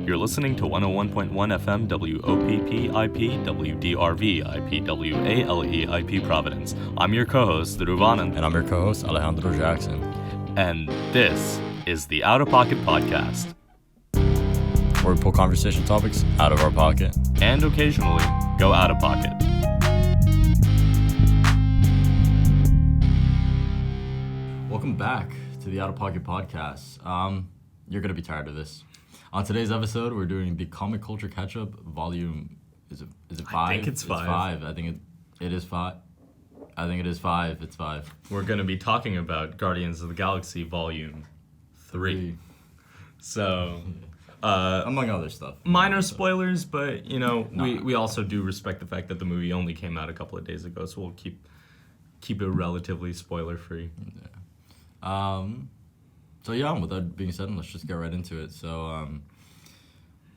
You're listening to 101.1 FM WOPP-IP WDRV-IP WALE-IP Providence. I'm your co-host, Dhruv And I'm your co-host, Alejandro Jackson. And this is the Out of Pocket Podcast, where we pull conversation topics out of our pocket. And occasionally, go out of pocket. Welcome back to the Out of Pocket Podcast. You're going to be tired of this. On today's episode, we're doing the Comic Culture Catch-Up Volume, is it 5? I think it's 5. It's 5. I think it is 5. I think it is 5. It's 5. We're going to be talking about Guardians of the Galaxy Volume 3. So, among other stuff. Minor spoilers, but, you know, we also do respect the fact that the movie only came out a couple of days ago, so we'll keep it relatively spoiler-free. Yeah. So yeah, with that being said, let's just get right into it.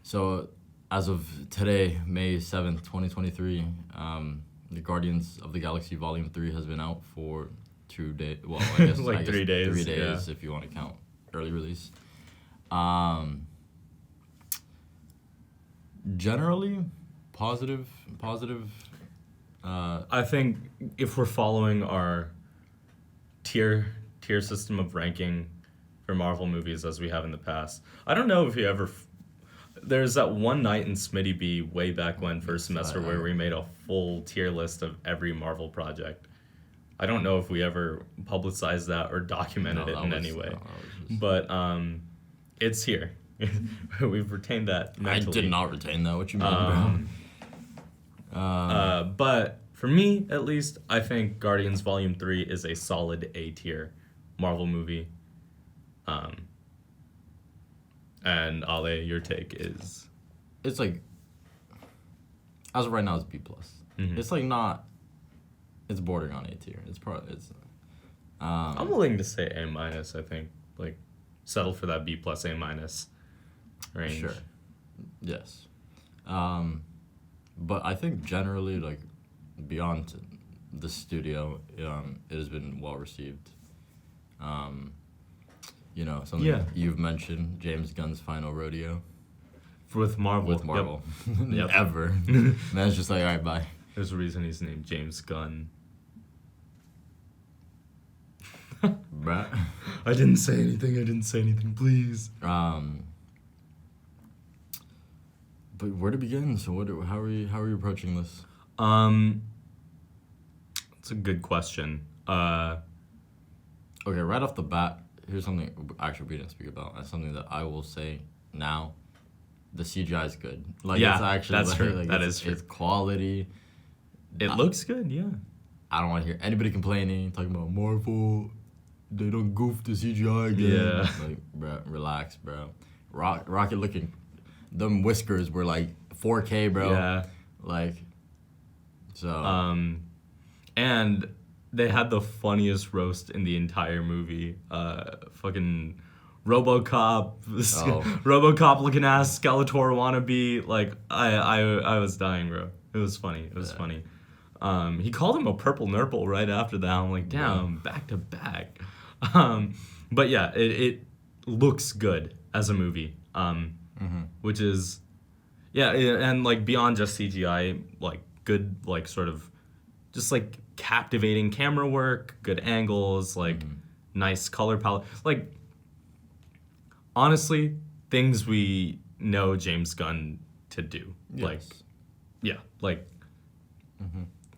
So as of today, May 7th, 2023, the Guardians of the Galaxy Volume 3 has been out for 2 days. Well, I guess 3 days. 3 days, yeah. if you want to count early release. Generally, positive. I think if we're following our tier system of ranking for Marvel movies as we have in the past, I don't know if you ever. There's that one night in Smitty B way back when first semester where we made a full tier list of every Marvel project. I don't know if we ever publicized that or documented it in any way, but it's here. We've retained that mentally. I did not retain that. What you mean, bro? But for me, at least, I think Guardians Volume 3 is a solid A tier Marvel movie. And Ale, your take is? It's like, as of right now, it's B+. Mm-hmm. It's like not. It's bordering on A tier. I'm willing to say A-. I think like settle for that B+, A- range. Sure. Yes. But I think generally, like, beyond the studio, it has been well received. You know, something you've mentioned, James Gunn's final rodeo. With Marvel. Yep. Ever. Man's just like, all right, bye. There's a reason he's named James Gunn. Bruh. I didn't say anything, please. But where to begin? So how are you approaching this? It's a good question. Okay, right off the bat, here's something actually we didn't speak about. That's something that I will say now. The CGI is good. Like, yeah, it's actually, that's like, true. Like, that is true. It's quality. It looks good, yeah. I don't want to hear anybody complaining, talking about Marvel. They don't goof the CGI again. Yeah. Like, bro, relax, bro. Rocket looking, them whiskers were like 4K, bro. Yeah. Like, so. And they had the funniest roast in the entire movie. Fucking RoboCop, RoboCop looking ass Skeletor wannabe. Like, I was dying, bro. It was funny. It was funny. He called him a purple nurple right after that. I'm like, damn, back to back. But yeah, it looks good as a movie. Which is, and like beyond just CGI, like good, like sort of, just like captivating camera work, good angles, like nice color palette. Like, honestly, things we know James Gunn to do. Yes. Like, yeah, like.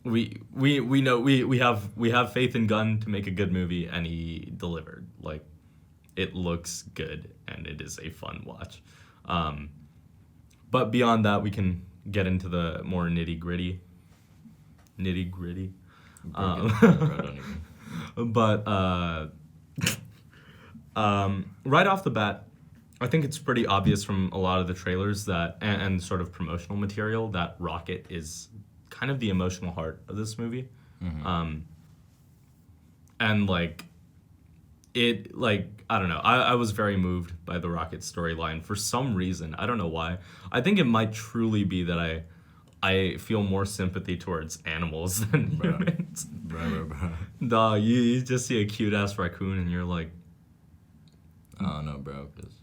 We know we have faith in Gunn to make a good movie, and he delivered. Like, it looks good and it is a fun watch. But beyond that, we can get into the more nitty gritty. But right off the bat, I think it's pretty obvious from a lot of the trailers that and sort of promotional material that Rocket is kind of the emotional heart of this movie. And like it, like, I don't know, I was very moved by the Rocket storyline for some reason. I don't know why. I think it might truly be that I feel more sympathy towards animals than humans. Bro. Dog, you just see a cute ass raccoon and you're like, I don't know, bro, because,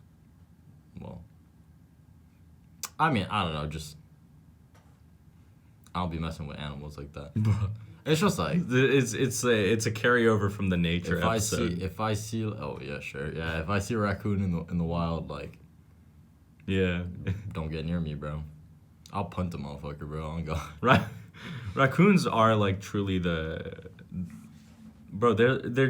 well, I mean, I don't know, just I don't be messing with animals like that. It's just like it's a carryover from the nature if episode. if I see oh yeah sure yeah if I see a raccoon in the wild, like, yeah, don't get near me, bro. I'll punt the motherfucker, bro. I'm go. Raccoons are like truly they're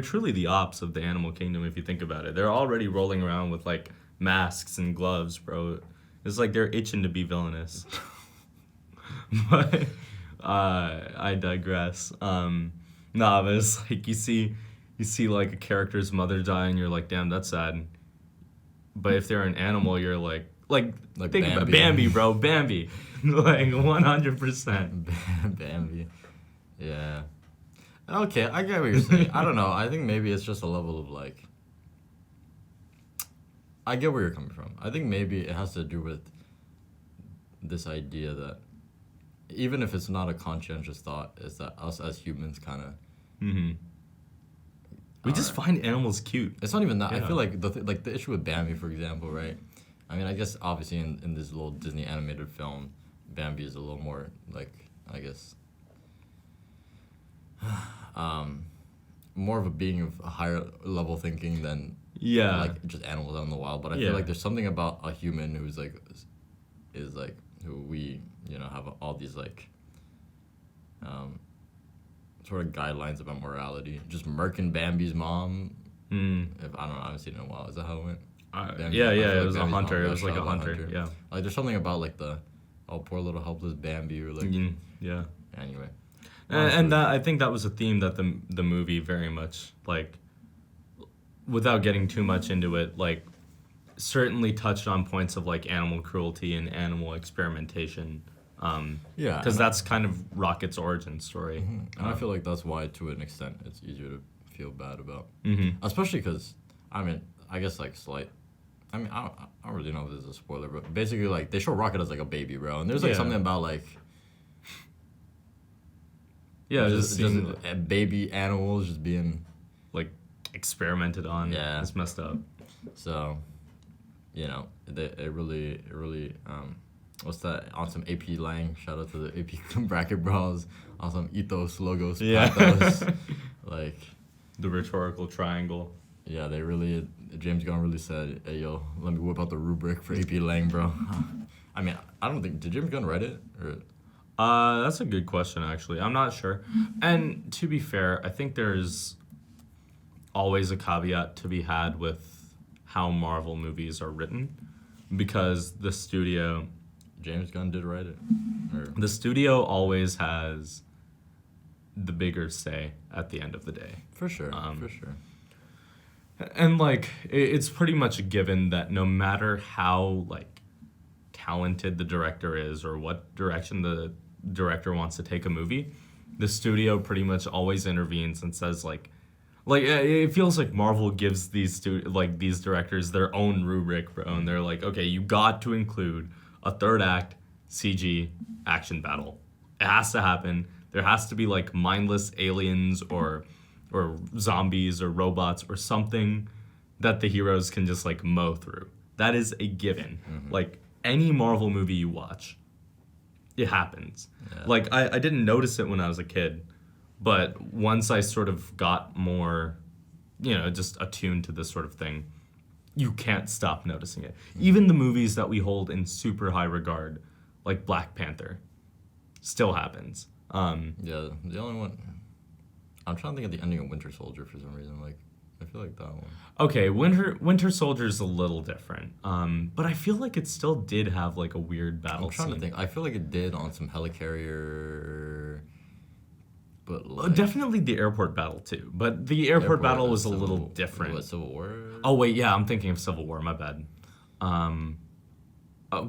truly the ops of the animal kingdom if you think about it. They're already rolling around with like masks and gloves, bro. It's like they're itching to be villainous. But I digress. But it's like you see like a character's mother die and you're like, damn, that's sad. But if they're an animal, you're like think about Bambi, bro, Bambi, like 100%. Bambi, yeah. Okay, I get what you're saying. I don't know. I think maybe it's just a level of like. I get where you're coming from. I think maybe it has to do with this idea that even if it's not a conscientious thought, is that us as humans kind of. Mm-hmm. We just find animals cute. It's not even that. Yeah. I feel like the issue with Bambi, for example, right? I mean, I guess obviously in this little Disney animated film, Bambi is a little more like, I guess, more of a being of a higher level thinking than like just animals out in the wild. But I feel like there's something about a human who's like who we have all these like sort of guidelines about morality. Just murking Bambi's mom. If I don't know, I haven't seen it in a while. Is that how it went? It was a hunter. It was like a hunter. Yeah. Like there's something about like the poor little helpless Bambi or like Anyway. And that I think that was a theme that the movie very much like, without getting too much into it, like certainly touched on points of like animal cruelty and animal experimentation. Because that's kind of Rocket's origin story. Mm-hmm. And I feel like that's why, to an extent, it's easier to feel bad about. Mm-hmm. Especially because, I mean, I guess like slight. I mean, I don't really know if this is a spoiler, but basically like they show Rocket as like a baby, bro, and there's like something about like. Yeah, just baby animals just being like experimented on. Yeah, it's messed up. So, it really what's that? On some AP Lang, shout out to the AP bracket bros. On some ethos, logos, pathos. Like the rhetorical triangle. Yeah, they really. James Gunn really said, "Hey yo, let me whip out the rubric for AP Lang, bro." I mean, I don't think did James Gunn write it or. That's a good question, actually. I'm not sure. And to be fair, I think there's always a caveat to be had with how Marvel movies are written, because the studio... James Gunn did write it. The studio always has the bigger say at the end of the day. For sure, for sure. And, like, it's pretty much a given that no matter how, like, talented the director is or what direction the director wants to take a movie, the studio pretty much always intervenes and says like it feels like Marvel gives these directors their own rubric, bro, and they're like, okay, you got to include a third act CG action battle. It has to happen. There has to be like mindless aliens or zombies or robots or something that the heroes can just like mow through. That is a given. Mm-hmm. Like any Marvel movie you watch, it happens. Yeah. Like, I didn't notice it when I was a kid, but once I sort of got more, just attuned to this sort of thing, you can't stop noticing it. Mm-hmm. Even the movies that we hold in super high regard, like Black Panther, still happens. Yeah, the only one... I'm trying to think of the ending of Winter Soldier for some reason, like... I feel like that one. Okay, Winter Soldier's a little different. But I feel like it still did have like a weird battle scene. I'm trying to think. I feel like it did on some helicarrier, but like... Definitely the airport battle too. But the airport battle was a little different. What, Civil War? Oh wait, yeah, I'm thinking of Civil War. My bad.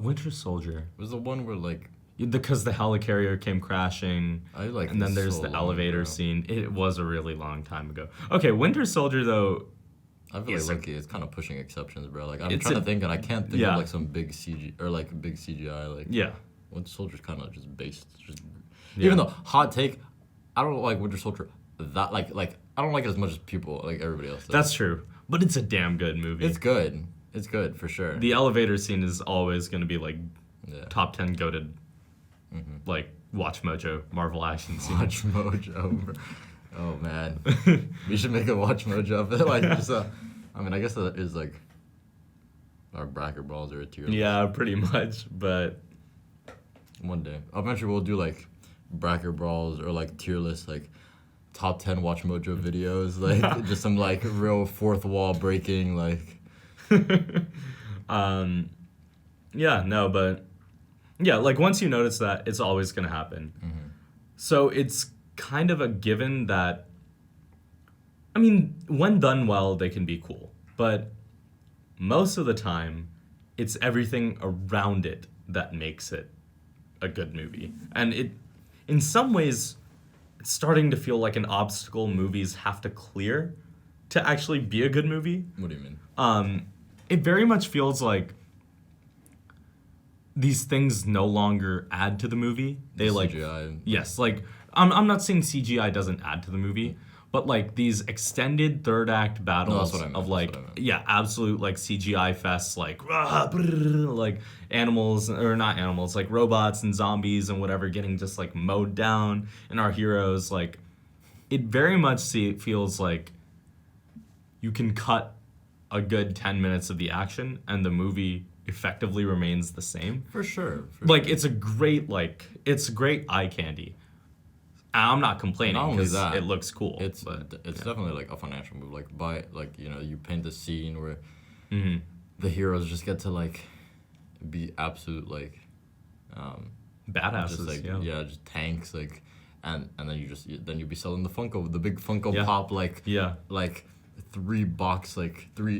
Winter Soldier was the one where like... Because the helicarrier came crashing, and then there's the elevator scene. It was a really long time ago. Okay, Winter Soldier though. I feel like Loki is kind of pushing exceptions, bro. Like I'm trying to think, and I can't think of like some big CG or like big CGI. Like Winter Soldier's kind of just based. Even though hot take, I don't like Winter Soldier that like I don't like it as much as people like everybody else does. That's true, but it's a damn good movie. It's good. It's good for sure. The elevator scene is always going to be like top 10 goated, like, Watch Mojo Marvel action scenes. Watch Mojo. Oh, man. We should make a Watch Mojo. Like, just, I mean, I guess that is, like, our bracket balls or a tier list. Yeah, pretty much, but... One day. Eventually, we'll do, like, bracket brawls or, like, tier lists, like, top 10 Watch Mojo videos. Like, just some, like, real fourth wall breaking, like... Yeah, no, but... Yeah, like, once you notice that, it's always going to happen. So it's kind of a given that... I mean, when done well, they can be cool. But most of the time, it's everything around it that makes it a good movie. And it, in some ways, it's starting to feel like an obstacle movies have to clear to actually be a good movie. What do you mean? It very much feels like these things no longer add to the movie. They like CGI. Yes, like I'm not saying CGI doesn't add to the movie, but like these extended third act battles of like absolute like CGI fests like animals or not animals, like robots and zombies and whatever getting just like mowed down, and our heroes, like it very much feels like you can cut a good 10 minutes of the action and the movie effectively remains the same. For sure. Like it's great eye candy. I'm not complaining because it looks cool. It's definitely like a financial move. Like you paint the scene where the heroes just get to like be absolute like badasses. Just like just tanks like, and then you'd be selling the big Funko Pop like 3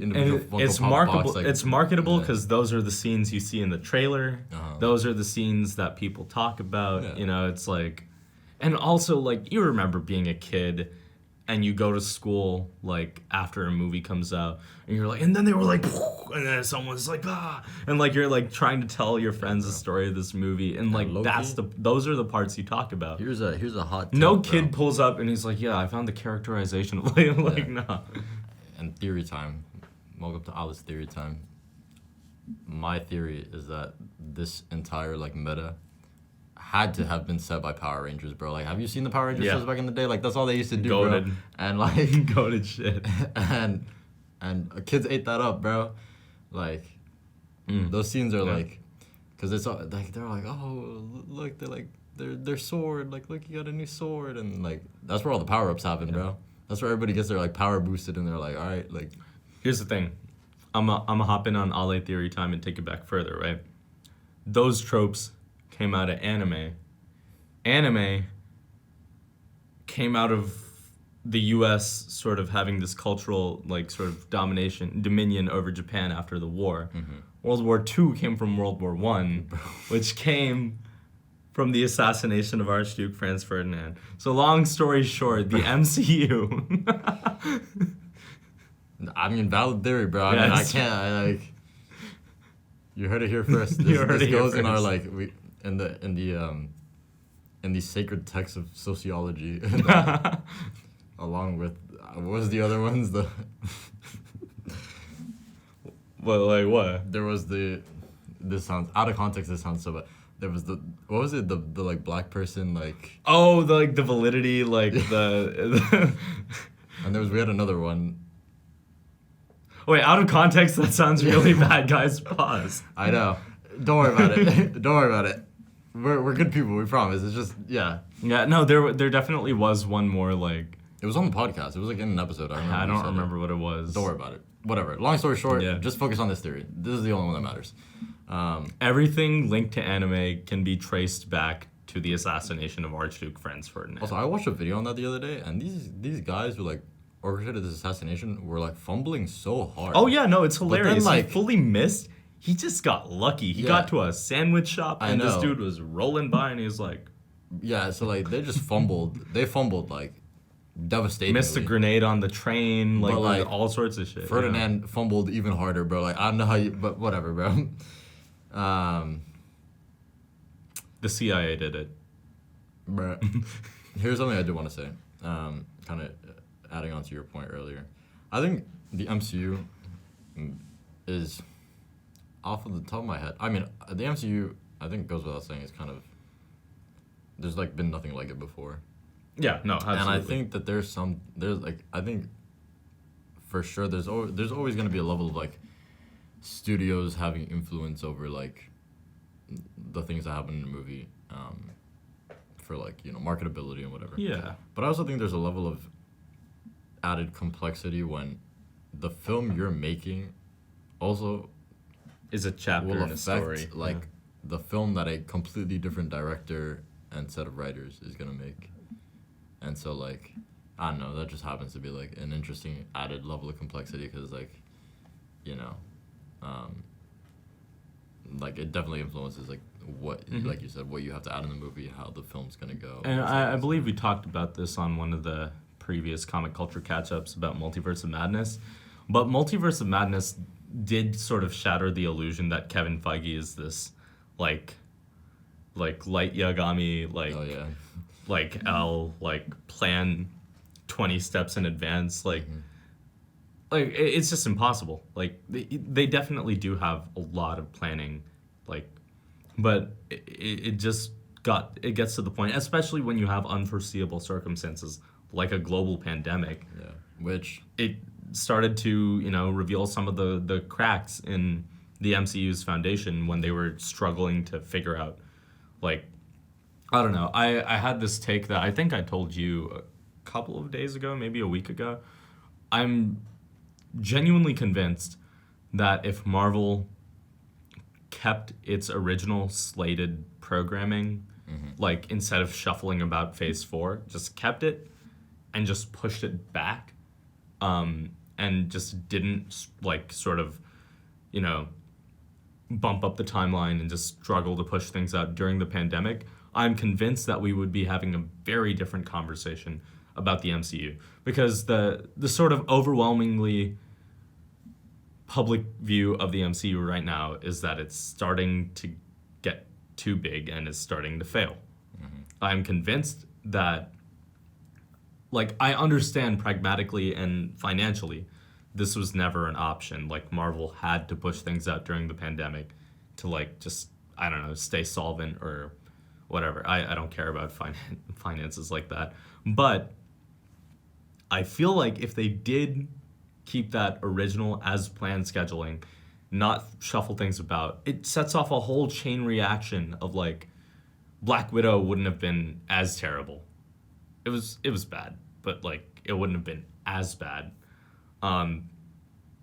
individual Funko Pop box. Like, it's marketable because those are the scenes you see in the trailer. Those are the scenes that people talk about. Yeah. You know, it's like, and also like you remember being a kid and you go to school like after a movie comes out and you're like, and then they were like, and then someone's like, and like you're like trying to tell your friends the story of this movie, and like those are the parts you talk about. Here's a hot tip, no kid pulls up and he's like, yeah, I found the characterization of like nah. And theory time. Welcome to Alice theory time. My theory is that this entire like meta had to have been set by Power Rangers, bro. Like, have you seen the Power Rangers shows back in the day? Like, that's all they used to do, bro. And like goated shit. And kids ate that up, bro. Like, those scenes are like, because it's all, like they're like, oh look, they're like their sword, like look, you got a new sword, and like that's where all the power ups happen, bro. That's where everybody gets their like power boosted, and they're like, all right, like. Here's the thing, I'm a hop in on Ale theory time and take it back further, right? Those tropes came out of anime. Anime came out of the U.S. sort of having this cultural like sort of dominion over Japan after the war. World War II came from World War I, which came from the assassination of Archduke Franz Ferdinand. So long story short, the MCU. I mean, valid theory, bro. I mean, I can't. You heard it here first. This goes in our like in the sacred texts of sociology, along with what was the other ones? The well, like what? There was this sounds out of context. This sounds so bad. There was the like black person like the validity like the and we had another one. Wait, out of context, that sounds really bad, guys. Pause. I know. Don't worry about it. Don't worry about it. We're good people, we promise. It's just, yeah. Yeah, no, there definitely was one more, like... It was on the podcast. It was, like, in an episode. I don't remember what it was. Don't worry about it. Whatever. Long story short, just focus on this theory. This is the only one that matters. Everything linked to anime can be traced back to the assassination of Archduke Franz Ferdinand. Also, I watched a video on that the other day, and these guys who, like, orchestrated this assassination were, like, fumbling so hard. Oh, yeah, no, it's hilarious. Then, like, he fully missed... He just got lucky. He got to a sandwich shop, and this dude was rolling by, and he was like... Yeah, so, like, they just fumbled. They fumbled, like, devastatingly. Missed a grenade on the train, like all sorts of shit. Ferdinand fumbled even harder, bro. Like, I don't know how you... But whatever, bro. The CIA did it. Bro. Here's something I do want to say. Kind of adding on to your point earlier. I think the MCU is... Off of the top of my head, I mean, the MCU I think goes without saying, it's kind of, there's like been nothing like it before. Yeah, no, absolutely. And I think that I think for sure there's always going to be a level of like studios having influence over like the things that happen in a movie, for like, marketability and whatever. Yeah. But I also think there's a level of added complexity when the film you're making also is a chapter will in a story. Like the film that a completely different director and set of writers is gonna make. And so like, I don't know, that just happens to be like an interesting added level of complexity because like, like it definitely influences like what, like you said, what you have to add in the movie, how the film's gonna go. And I believe we talked about this on one of the previous comic culture catch-ups about Multiverse of Madness, but Multiverse of Madness did sort of shatter the illusion that Kevin Feige is this like light Yagami, like plan 20 steps in advance, like it's just impossible. Like they definitely do have a lot of planning, like, but it gets to the point, especially when you have unforeseeable circumstances like a global pandemic. Yeah, which it started to reveal some of the cracks in the MCU's foundation when they were struggling to figure out, like, I don't know. I had this take that I think I told you a couple of days ago, maybe a week ago. I'm genuinely convinced that if Marvel kept its original slated programming, like instead of shuffling about Phase 4, just kept it and just pushed it back, and just didn't like sort of, bump up the timeline and just struggle to push things out during the pandemic, I'm convinced that we would be having a very different conversation about the MCU, because the sort of overwhelmingly public view of the MCU right now is that it's starting to get too big and is starting to fail. I'm convinced that, like, I understand pragmatically and financially this was never an option. Like, Marvel had to push things out during the pandemic to, like, just, I don't know, stay solvent or whatever. I don't care about finances like that. But I feel like if they did keep that original as planned scheduling, not shuffle things about, it sets off a whole chain reaction of, like, Black Widow wouldn't have been as terrible. It was bad, but, like, it wouldn't have been as bad.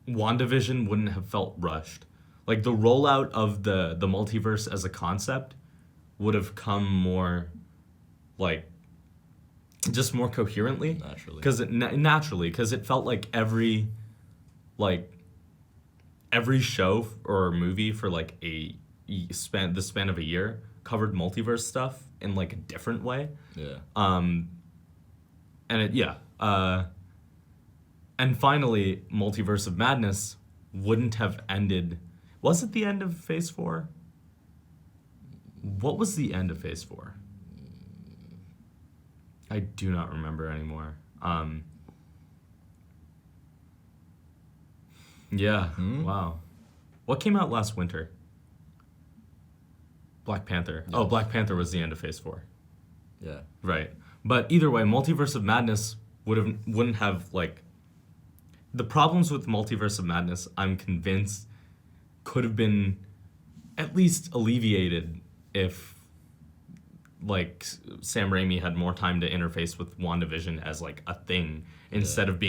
WandaVision wouldn't have felt rushed. Like, the rollout of the multiverse as a concept would have come more, like, just more coherently. Naturally. Because it felt like every show or movie for, like, the span of a year covered multiverse stuff in, like, a different way. Yeah. And finally, Multiverse of Madness wouldn't have ended. Was it the end of Phase 4? What was the end of Phase 4? I do not remember anymore. Wow. What came out last winter? Black Panther. Yes. Oh, Black Panther was the end of Phase 4. Yeah. Right. But either way, Multiverse of Madness wouldn't have, like, the problems with Multiverse of Madness, I'm convinced, could have been at least alleviated if, like, Sam Raimi had more time to interface with WandaVision as, like, a thing instead of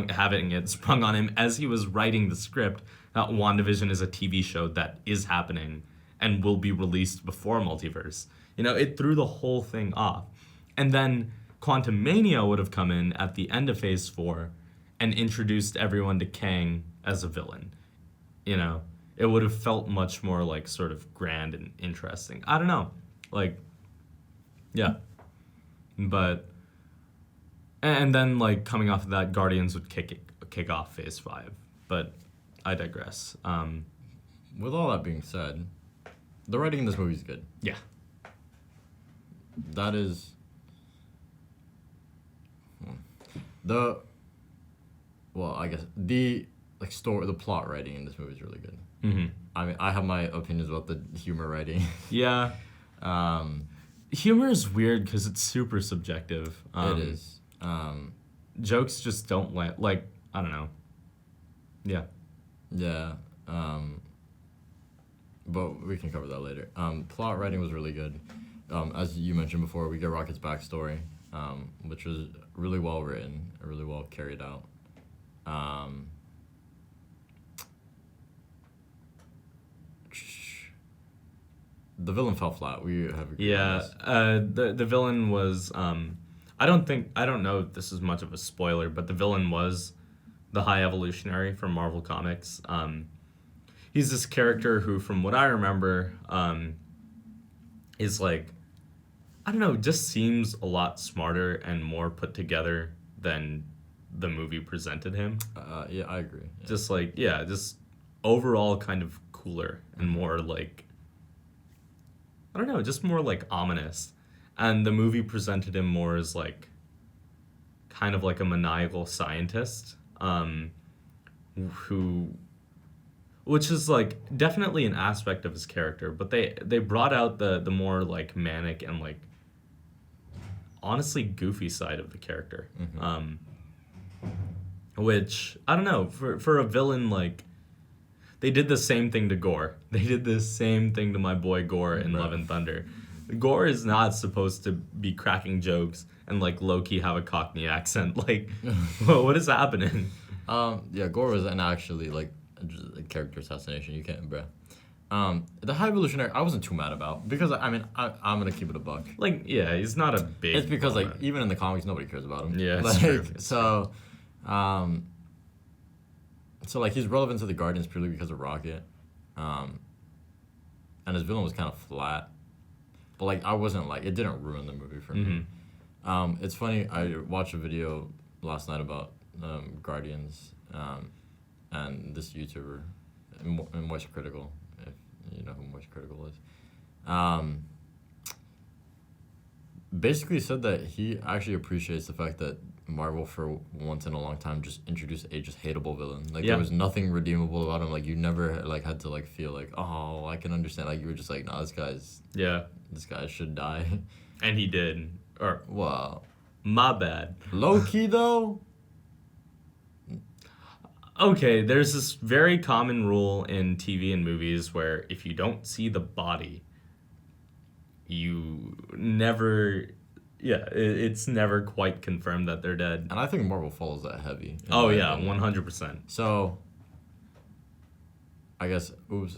having it sprung on him as he was writing the script that WandaVision is a TV show that is happening and will be released before Multiverse. It threw the whole thing off. And then Quantumania would have come in at the end of Phase 4 and introduced everyone to Kang as a villain. It would have felt much more, like, sort of grand and interesting. I don't know. Like, yeah. But, and then, like, coming off of that, Guardians would kick off Phase 5. But I digress. With all that being said, the writing in this movie is good. Yeah. That is... I guess the like the plot writing in this movie is really good. Mm-hmm. I mean, I have my opinions about the humor writing. Yeah. Humor is weird because it's super subjective. It is. Jokes just don't like, I don't know. Yeah. Yeah. But we can cover that later. Plot writing was really good. As you mentioned before, we get Rocket's backstory, which was really well written, really well carried out. The villain fell flat. We have the villain was I don't know if this is much of a spoiler, but the villain was the High Evolutionary from Marvel Comics. He's this character who, from what I remember, is like, I don't know, just seems a lot smarter and more put together than the movie presented him. Yeah, I agree. Yeah. Just overall kind of cooler and more like, I don't know, just more like ominous. And the movie presented him more as like kind of like a maniacal scientist, which is like definitely an aspect of his character, but they brought out the more like manic and like honestly goofy side of the character. Mm-hmm. Which I don't know, for a villain, like they did the same thing to Gore. They did the same thing to my boy Gore in Love and Thunder. Gore is not supposed to be cracking jokes and like low-key have a Cockney accent. Like, what is happening? Yeah, Gore was actually like a character assassination. You can't, bruh. The High Evolutionary, I wasn't too mad about because I'm gonna keep it a buck. Like, yeah, he's not a big. It's because like even in the comics, nobody cares about him. Yeah, like, true. So, so like he's relevant to the Guardians purely because of Rocket, and his villain was kind of flat, but like I wasn't like it didn't ruin the movie for me. It's funny. I watched a video last night about Guardians, and this YouTuber, Moist Critical, if you know who Moist Critical is, basically said that he actually appreciates the fact that Marvel for once in a long time just introduced a just hateable villain. Like there was nothing redeemable about him. Like you never like had to like feel like, oh, I can understand. Like you were just like, no, this guy should die. And he did. Or wow. My bad. Low key though. Okay, there's this very common rule in TV and movies where if you don't see the body, you never. Yeah, it's never quite confirmed that they're dead. And I think Marvel follows that heavy. Oh, yeah, 100%. So, I guess,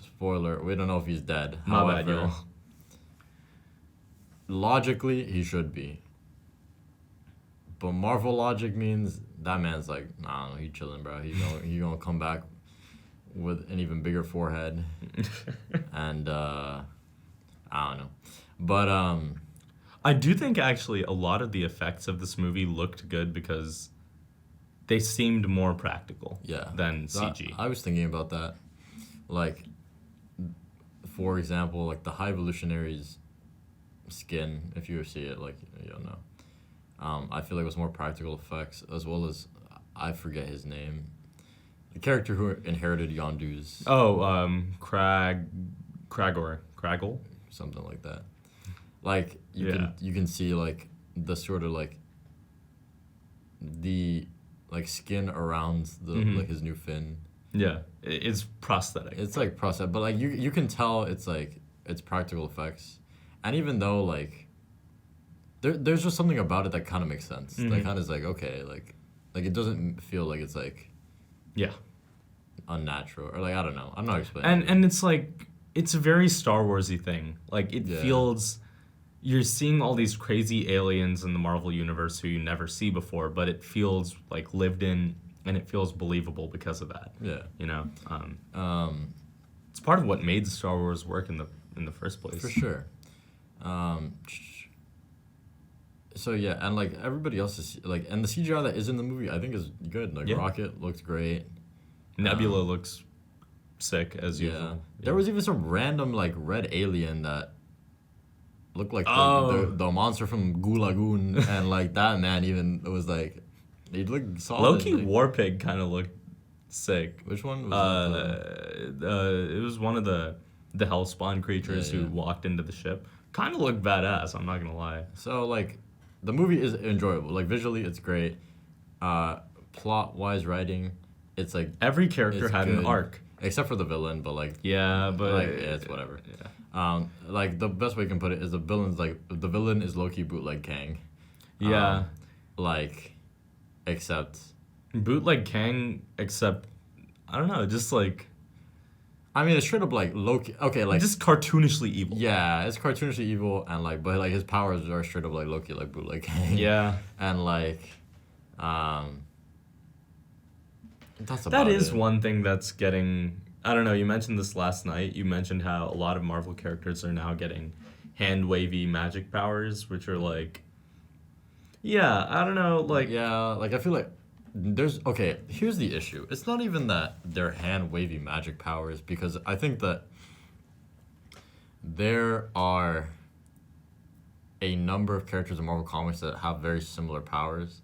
spoiler, we don't know if he's dead. My bad, y'all. Logically, he should be. But Marvel logic means that man's like, nah, he chilling, bro. He gonna come back with an even bigger forehead. And, I don't know. But, I do think actually a lot of the effects of this movie looked good because they seemed more practical than CG. I was thinking about that. Like, for example, like the High Evolutionary's skin, if you see it, like, you'll know. I feel like it was more practical effects, as well as, I forget his name. The character who inherited Yondu's. Oh, Craggle? Something like that. Like you can see like the sort of like the like skin around the like his new fin. Yeah, it's prosthetic. It's like prosthetic, but like you can tell it's like it's practical effects, and even though like there's just something about it that kind of makes sense. That kind of is like okay, like it doesn't feel like it's like unnatural or like I don't know. I'm not explaining. And it's like it's a very Star Warsy thing. Like it feels. You're seeing all these crazy aliens in the Marvel universe who you never see before, but it feels like lived in and it feels believable because of that. Yeah. You know? It's part of what made Star Wars work in the first place. For sure. So yeah, and like everybody else is like, and the CGI that is in the movie I think is good. Like Rocket looked great. Nebula looks sick as usual. Yeah. There was even some random like red alien that looked like the monster from Goo Lagoon, and like that man even was like, he looked solid. Low-key like, War Pig kind of looked Sick. Which one was it was one of the Hellspawn creatures who walked into the ship. Kind of looked badass, I'm not gonna lie. So, like, the movie is enjoyable. Like, visually, it's great. Plot-wise, writing, it's, like... Every character had an arc. Except for the villain, but, like... Yeah, but... Like, it's whatever. Yeah. Like, the best way you can put it is the villain is low-key bootleg Kang. Yeah. Like, except... Bootleg Kang, except... I don't know, just, like... I mean, it's straight up like low-key, okay, like just cartoonishly evil. Yeah, it's cartoonishly evil, and like, but like his powers are straight up like low-key, like bootleg. Yeah, and like, that's about it. That is one thing that's getting. I don't know. You mentioned this last night. You mentioned how a lot of Marvel characters are now getting hand wavy magic powers, which are like. Yeah, I don't know. Like yeah, like I feel like. Here's the issue. It's not even that they're hand-wavy magic powers, because I think that there are a number of characters in Marvel Comics that have very similar powers.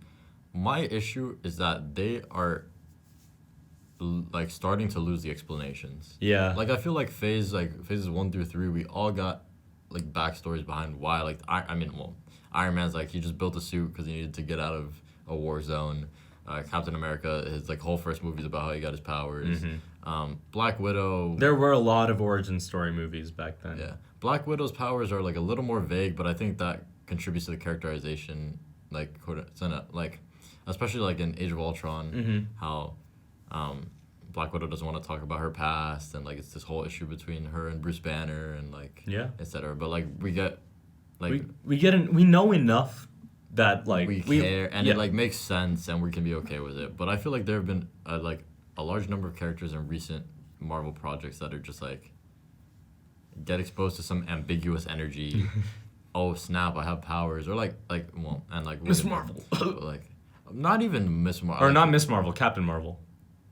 My issue is that they are like starting to lose the explanations. Yeah. Like I feel like phases 1 through 3, we all got like backstories behind why. Like Iron Man's like he just built a suit because he needed to get out of a war zone. Captain America, his like whole first movie is about how he got his powers. Mm-hmm. Black Widow. There were a lot of origin story movies back then. Yeah, Black Widow's powers are like a little more vague, but I think that contributes to the characterization, like especially like in Age of Ultron, how Black Widow doesn't want to talk about her past, and like it's this whole issue between her and Bruce Banner, and like etc. But like we get like we know enough. That like we care and it like makes sense and we can be okay with it. But I feel like there have been like a large number of characters in recent Marvel projects that are just like get exposed to some ambiguous energy. Oh snap! I have powers, or like Miss Marvel, like not even Miss Marvel, or not Miss Marvel, Captain Marvel.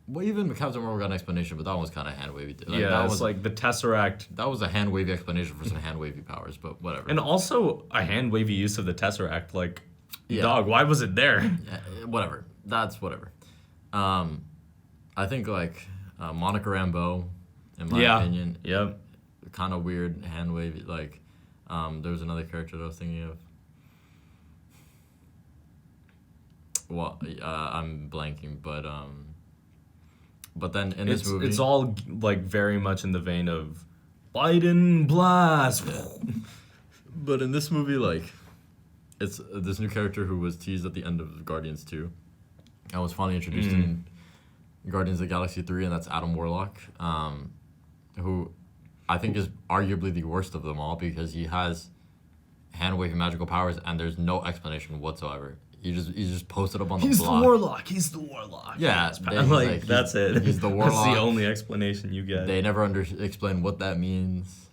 Well, even Captain Marvel got an explanation, but that one was kind of hand wavy. Like, yeah, that was like the Tesseract. That was a hand wavy explanation for some hand wavy powers, but whatever. And also a hand wavy use of the Tesseract, like. Yeah. Dog, why was it there? Yeah, whatever. That's whatever. I think like Monica Rambeau, in my opinion. Yep. Kind of weird hand wavy. Like, there was another character that I was thinking of. Well, I'm blanking, but then in this movie, it's all like very much in the vein of Biden blast. But in this movie, like. It's this new character who was teased at the end of Guardians 2. I was finally introduced in Guardians of the Galaxy 3, and that's Adam Warlock, who I think is arguably the worst of them all because he has hand-waving magical powers, and there's no explanation whatsoever. He's just posted up on the block. He's the Warlock. Yeah. That's it. He's the Warlock. That's the only explanation you get. They never explain what that means.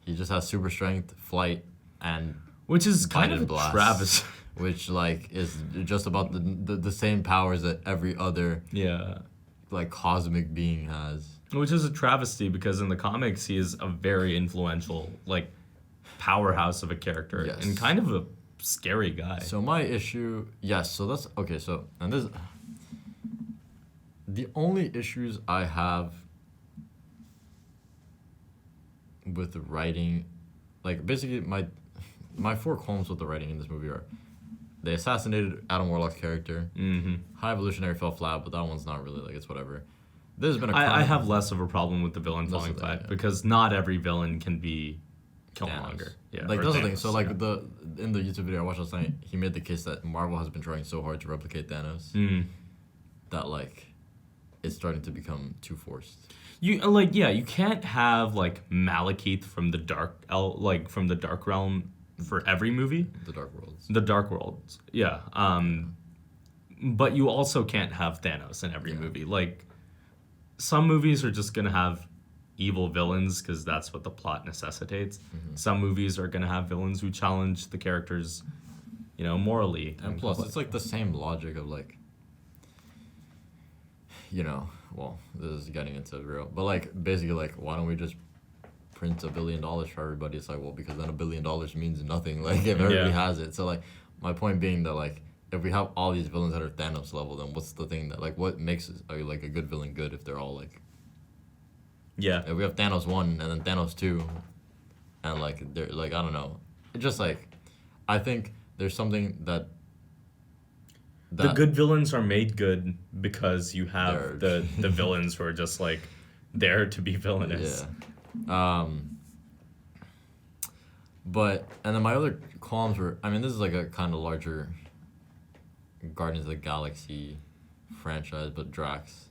He just has super strength, flight, and... Which is kind of a travesty. Which, like, is just about the same powers that every other, like, cosmic being has. Which is a travesty because in the comics, he is a very influential, like, powerhouse of a character. Yes. And kind of a scary guy. So my issue... Yes, so that's... Okay, so... And this... The only issues I have with the writing... Like, basically, my 4 qualms with the writing in this movie are they assassinated Adam Warlock's character. Mm-hmm. High Evolutionary fell flat, but that one's not really like it's whatever. There's been I have less of a problem with the villain falling flat because not every villain can be Killmonger. Yeah, like that's the thing. So like in the YouTube video I watched last night, he made the case that Marvel has been trying so hard to replicate Thanos that like it's starting to become too forced. You can't have like Malekith from the Dark Realm. For every movie? The Dark Worlds, yeah. But you also can't have Thanos in every movie. Like, some movies are just going to have evil villains because that's what the plot necessitates. Mm-hmm. Some movies are going to have villains who challenge the characters, morally. And plus, it's like the same logic of like, well, this is getting into real. But like, basically like, why don't we just print $1 billion for everybody? It's like, well, because then $1 billion means nothing. Like if everybody has it. So like my point being that like if we have all these villains that are Thanos level, then what's the thing that like what makes like a good villain good if they're all like. Yeah. If we have Thanos 1 and then Thanos 2, and like they're like I don't know, it's just like, I think there's something that the good villains are made good because you have the villains who are just like there to be villainous. Yeah. But and then my other qualms were, I mean, this is like a kind of larger Guardians of the Galaxy franchise, but Drax.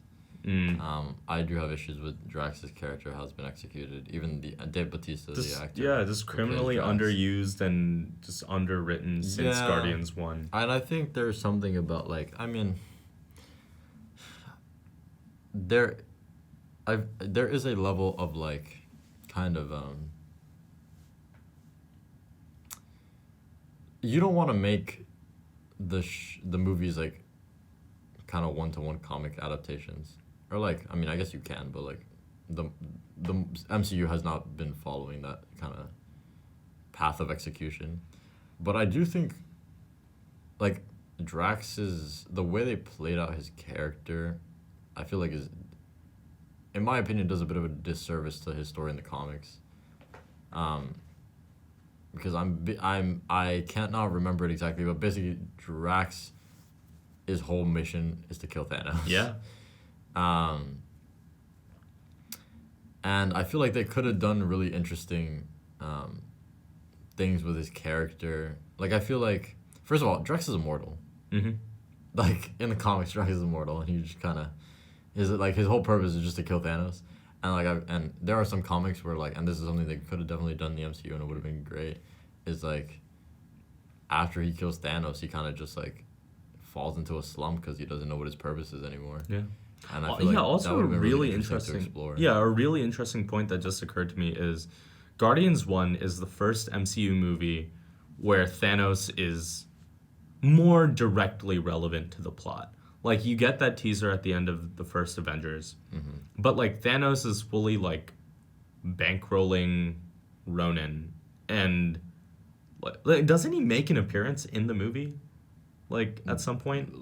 I do have issues with Drax's character, how it's been executed. Even the Dave Bautista, the actor. Yeah, just criminally underused and just underwritten since Guardians 1. And I think there's something about, like, I mean, there is a level of, like, kind of, you don't want to make the movies, like, kind of one-to-one comic adaptations. Or, like, I mean, I guess you can, but, like, the MCU has not been following that kind of path of execution. But I do think, like, the way they played out his character, I feel like is, in my opinion, does a bit of a disservice to his story in the comics. Because I can't now remember it exactly, but basically his whole mission is to kill Thanos. Yeah. And I feel like they could have done really interesting things with his character. Like, I feel like, first of all, Drax is immortal. Mm-hmm. Like, in the comics, Drax is immortal, and he just kind of his whole purpose is just to kill Thanos. And like, and there are some comics where, like, and this is something they could have definitely done in the MCU and it would have been great, is like, after he kills Thanos, he kind of just like falls into a slump because he doesn't know what his purpose is anymore. Yeah. And I feel like also that would have been really interesting to explore. Yeah, a really interesting point that just occurred to me is Guardians 1 is the first MCU movie where Thanos is more directly relevant to the plot. Like, you get that teaser at the end of the first Avengers, but, like, Thanos is fully, like, bankrolling Ronan, and, like, doesn't he make an appearance in the movie? Like, at some point?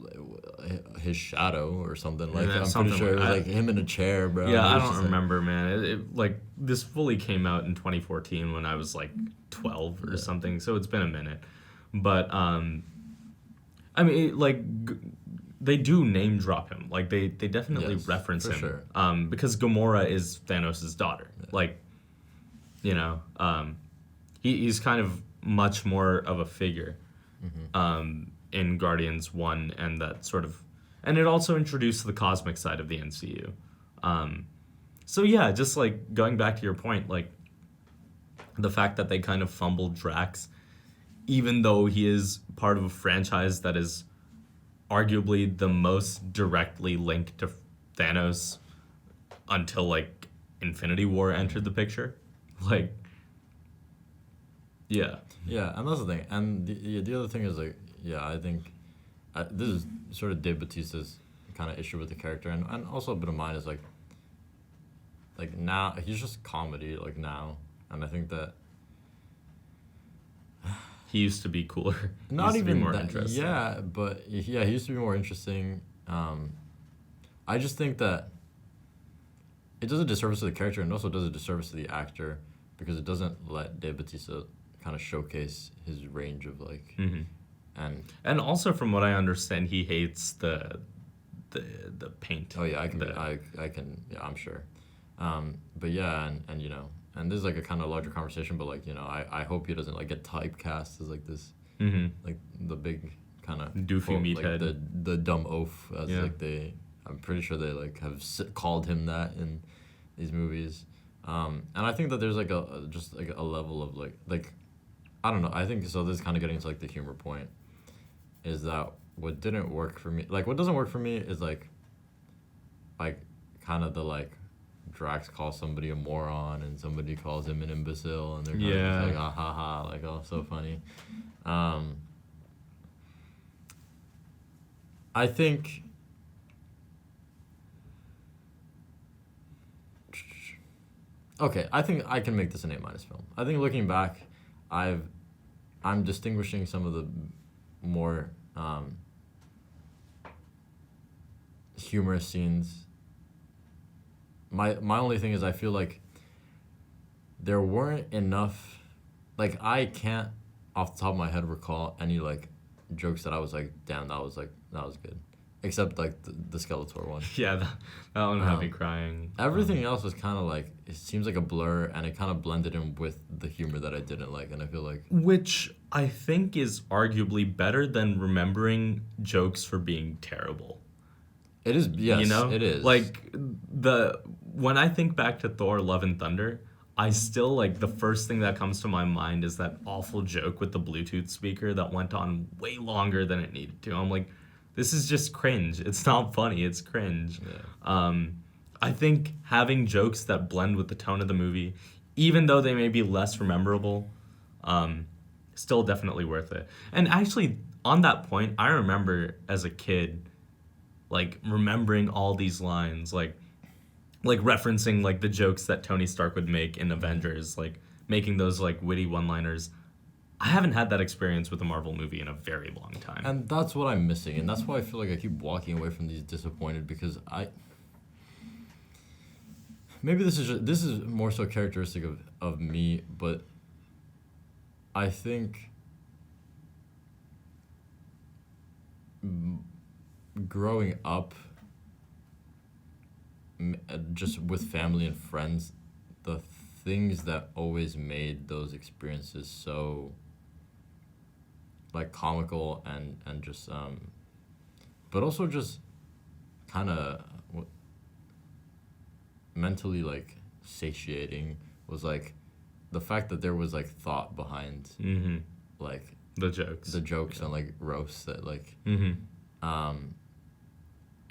His shadow or something. Like, yeah, I'm pretty sure it was, like, him in a chair, bro. Yeah, I don't remember, man. It, like, this fully came out in 2014 when I was, like, 12 or something, so it's been a minute. But, I mean, they do name drop him. Like, they definitely reference him. Sure. Because Gamora is Thanos' daughter. Yeah. Like, you know, he's kind of much more of a figure in Guardians 1, and that sort of... And it also introduced the cosmic side of the MCU. So, yeah, just, like, going back to your point, like, the fact that they kind of fumbled Drax, even though he is part of a franchise that is arguably the most directly linked to Thanos until, like, Infinity War entered the picture. Like, yeah. Yeah, and that's the thing. And the other thing is, like, yeah, I think this is sort of Dave Bautista's kind of issue with the character, and also a bit of mine is, like now, he's just comedy, like, now, and I think that he used to be cooler. Not even more that, interesting. Yeah, but yeah, he used to be more interesting. I just think that it does a disservice to the character and also does a disservice to the actor because it doesn't let Dave Bautista kind of showcase his range of, like, and also from what I understand, he hates the paint. Oh yeah, I can yeah, I'm sure. But yeah, and you know, and this is like a kind of larger conversation, but, like, you know, I hope he doesn't, like, get typecast as, like, this, like, the big kind of doofy meathead, like the dumb oaf, as like I'm pretty sure they, like, have called him that in these movies, and I think that there's, like, just like a level of, like I don't know, I think so. This is kind of getting to, like, the humor point, is that what didn't work for me, like, what doesn't work for me is like kind of the, like, Drax calls somebody a moron and somebody calls him an imbecile and they're kind of just like, ah ha ha, like, oh, so funny. I think I think I can make this an A- film. I think looking back, I'm distinguishing some of the more humorous scenes. My only thing is I feel like there weren't enough, like I can't off the top of my head recall any like jokes that I was like, damn, that was good. Except like the Skeletor one. Yeah, that one had me crying. Everything else was kind of like, it seems like a blur, and it kind of blended in with the humor that I didn't like, and I feel like... Which I think is arguably better than remembering jokes for being terrible. It is, yes, you know? It is. Like, when I think back to Thor, Love and Thunder, I still, like, the first thing that comes to my mind is that awful joke with the Bluetooth speaker that went on way longer than it needed to. I'm like... This is just cringe. It's not funny. It's cringe. Yeah. I think having jokes that blend with the tone of the movie, even though they may be less memorable, still definitely worth it. And actually, on that point, I remember as a kid, like, remembering all these lines, like referencing, like, the jokes that Tony Stark would make in Avengers, like, making those, like, witty one-liners. I haven't had that experience with a Marvel movie in a very long time. And that's what I'm missing. And that's why I feel like I keep walking away from these disappointed, because maybe this is more so characteristic of me, but I think growing up just with family and friends, the things that always made those experiences so like comical and just but also just kind of mentally like satiating was like the fact that there was like thought behind like the jokes and like roasts that like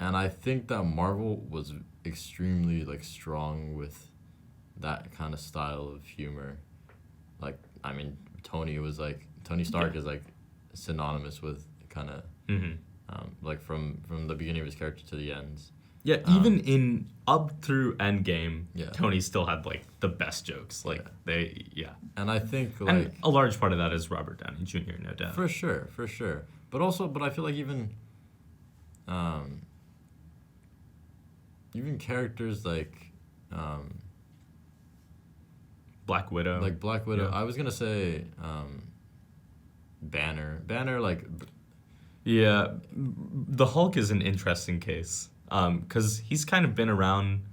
and I think that Marvel was extremely like strong with that kind of style of humor. Like, I mean, Tony Stark is like synonymous with kind of like from the beginning of his character to the ends. Yeah, even in up through Endgame, Tony still had like the best jokes. Like And I think like and a large part of that is Robert Downey Jr. No doubt. For sure. But I feel like even characters like Black Widow. Like Black Widow. Yeah. I was gonna say Banner. Like. Yeah, the Hulk is an interesting case. Because he's kind of been around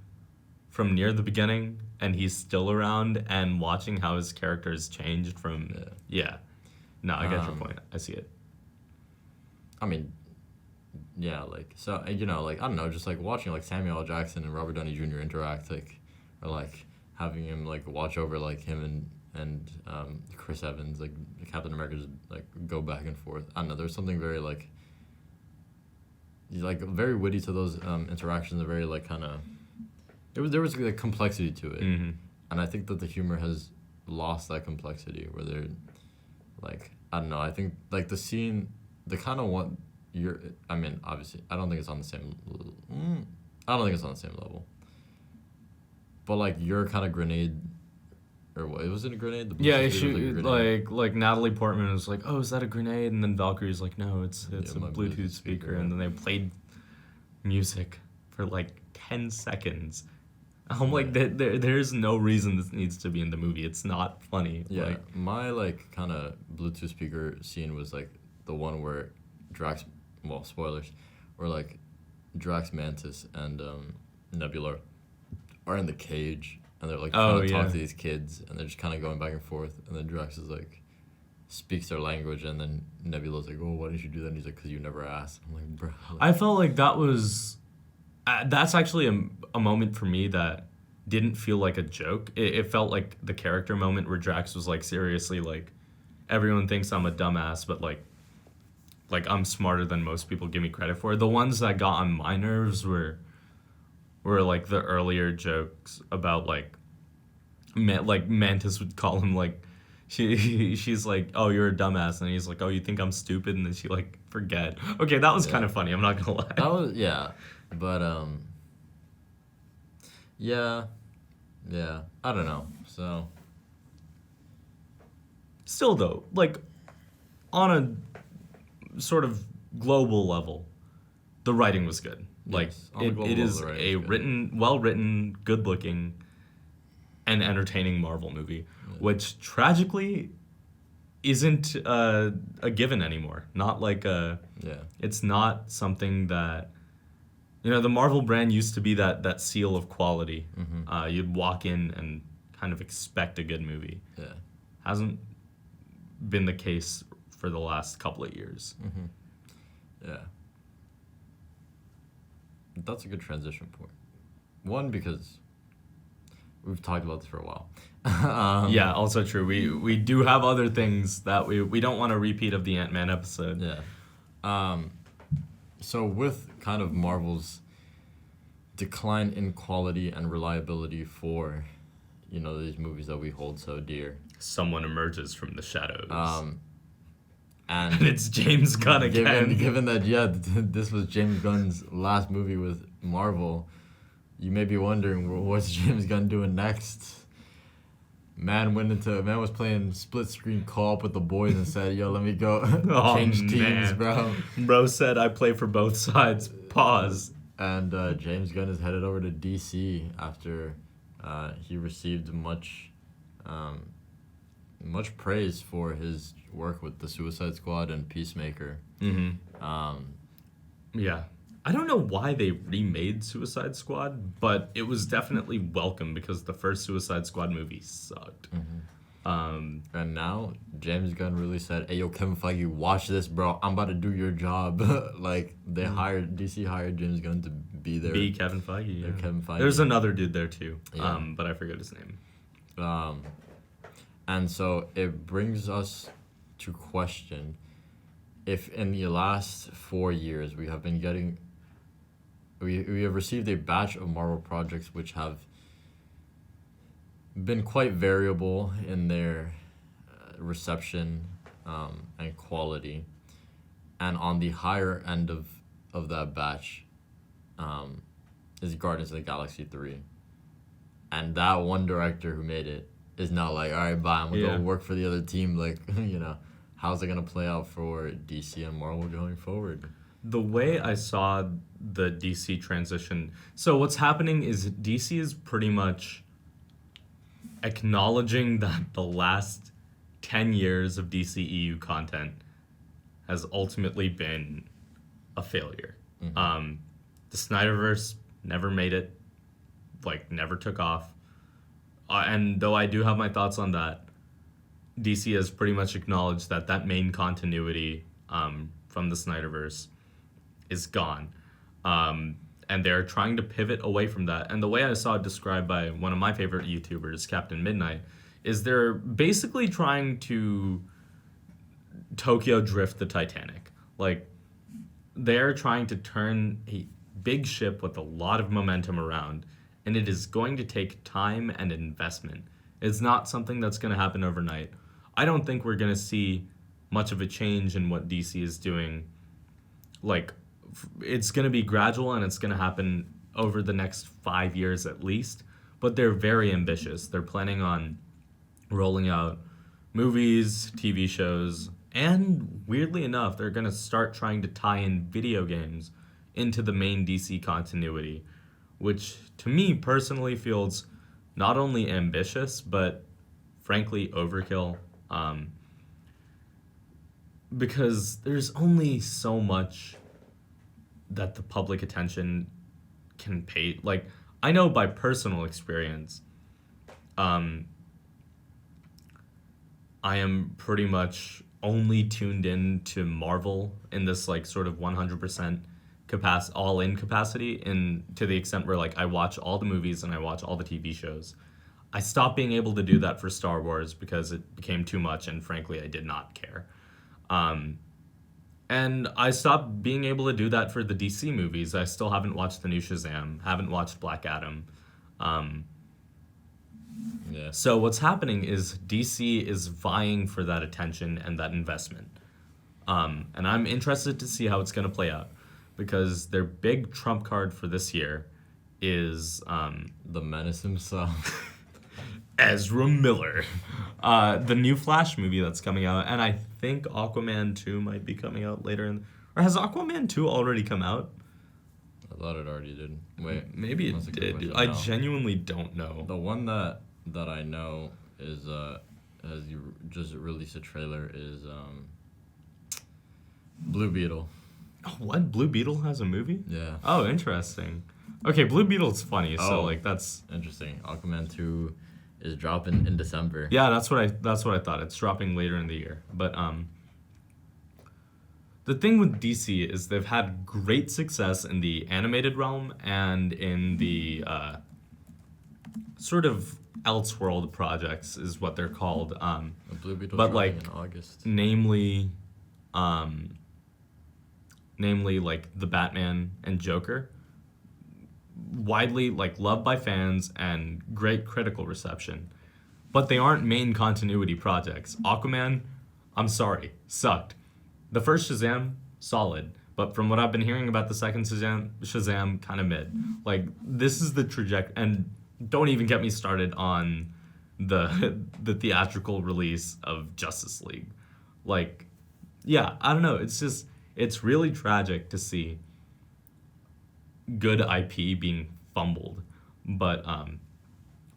from near the beginning, and he's still around, and watching how his character has changed from... Yeah. No, I get your point. I see it. I mean, yeah, like, so, you know, like, I don't know, just, like, watching, like, Samuel L. Jackson and Robert Downey Jr. interact, like, or, like, having him, like, watch over, like, him and Chris Evans, like, Captain America just, like, go back and forth. I don't know, there's something very, like very witty to those interactions. A very like kind of there was like complexity to it, and I think that the humor has lost that complexity. Where they're like, I don't know. I think like the scene, the kind of what you're. I mean, obviously, I don't think it's on the same. I don't think it's on the same level. But like your kind of grenade. Or what? Was it a grenade? Like Natalie Portman was like, "Oh, is that a grenade?" And then Valkyrie's like, "No, it's a Bluetooth speaker." And then they played music for like 10 seconds. I'm like, there's no reason this needs to be in the movie. It's not funny. Yeah, like, my like kind of Bluetooth speaker scene was like the one where Drax. Well, spoilers. Where like Drax Mantis and Nebula are in the cage. And they're like trying to talk to these kids, and they're just kind of going back and forth. And then Drax is like, speaks their language, and then Nebula's like, "Oh, why didn't you do that?" And he's like, "Cause you never asked." I'm like, bro. Like, I felt like that was, that's actually a moment for me that didn't feel like a joke. It felt like the character moment where Drax was like, seriously, like, everyone thinks I'm a dumbass, but like I'm smarter than most people give me credit for. The ones that got on my nerves were like the earlier jokes about like Mantis would call him like she's like, "Oh, you're a dumbass," and he's like, "Oh, you think I'm stupid?" And then she like, "Forget." Okay, that was kind of funny. I'm not gonna lie. That was but yeah, I don't know. So still though, like on a sort of global level, the writing was good. Like it is a well-written, good-looking, and entertaining Marvel movie, which tragically isn't a given anymore. Not like it's not something that, the Marvel brand used to be that seal of quality. Mm-hmm. You'd walk in and kind of expect a good movie. Yeah, hasn't been the case for the last couple of years. Mm-hmm. Yeah, that's a good transition point. One, because we've talked about this for a while. Yeah, also true. We do have other things that we don't want a repeat of the Ant-Man episode. Yeah. So with kind of Marvel's decline in quality and reliability for, these movies that we hold so dear, someone emerges from the shadows. And it's James Gunn again. Given that, this was James Gunn's last movie with Marvel, you may be wondering, what's James Gunn doing next? Man was playing split screen co-op with the boys and said, "Yo, let me go change teams, bro." Bro said, "I play for both sides." Pause. And James Gunn is headed over to DC after he received much praise for his work with the Suicide Squad and Peacemaker. Mm-hmm. Yeah. I don't know why they remade Suicide Squad, but it was definitely welcome because the first Suicide Squad movie sucked. Mm-hmm. And now James Gunn really said, "Hey, yo, Kevin Feige, watch this, bro. I'm about to do your job." Like DC hired James Gunn to be there. Be Kevin Feige. Yeah. Kevin Feige. There's another dude there too, but I forget his name. And so it brings us to question if in the last 4 years we have been getting. We have received a batch of Marvel projects which have been quite variable in their reception and quality. And on the higher end of that batch is Guardians of the Galaxy 3. And that one director who made it is now like, all right, bye, I'm going to go work for the other team. Like, how's it going to play out for DC and Marvel going forward? The way I saw the DC transition, so what's happening is DC is pretty much acknowledging that the last 10 years of DCEU content has ultimately been a failure. Mm-hmm. The Spiderverse never made it, never took off. And though I do have my thoughts on that, DC has pretty much acknowledged that main continuity from the Spiderverse is gone. And they're trying to pivot away from that. And the way I saw it described by one of my favorite YouTubers, Captain Midnight, is they're basically trying to Tokyo drift the Titanic. They're trying to turn a big ship with a lot of momentum around, and it is going to take time and investment. It's not something that's going to happen overnight. I don't think we're going to see much of a change in what DC is doing. It's going to be gradual and it's going to happen over the next 5 years at least, but they're very ambitious. They're planning on rolling out movies, TV shows, and weirdly enough, they're going to start trying to tie in video games into the main DC continuity, which to me personally feels not only ambitious, but frankly overkill. Because there's only so much that the public attention can pay. I know by personal experience, I am pretty much only tuned in to Marvel in this sort of 100% all-in capacity, to the extent where I watch all the movies and I watch all the TV shows. I stopped being able to do that for Star Wars because it became too much, and frankly I did not care. And I stopped being able to do that for the DC movies. I still haven't watched the new Shazam, haven't watched Black Adam. So what's happening is DC is vying for that attention and that investment. And I'm interested to see how it's going to play out, because their big trump card for this year is the Menace himself. Ezra Miller. The new Flash movie that's coming out, and I think Aquaman 2 might be coming out later Or has Aquaman 2 already come out? I thought it already did. Wait, maybe it did. I genuinely don't know. The one that I know is as you just released a trailer is Blue Beetle. Oh, what? Blue Beetle has a movie? Yeah. Oh, interesting. Okay, Blue Beetle's funny, so like that's interesting. Aquaman 2 is dropping in December. Yeah, that's what I thought. It's dropping later in the year. But the thing with DC is they've had great success in the animated realm and in the sort of Elseworld projects is what they're called. Blue Beetle but like in August. namely like the Batman and Joker, widely like loved by fans and great critical reception, but they aren't main continuity projects. Aquaman, I'm sorry, sucked. The first Shazam, solid, but from what I've been hearing about the second Shazam kind of mid. Like this is the trajectory, and don't even get me started on the theatrical release of Justice League. Like, yeah, I don't know. It's really tragic to see good IP being fumbled, but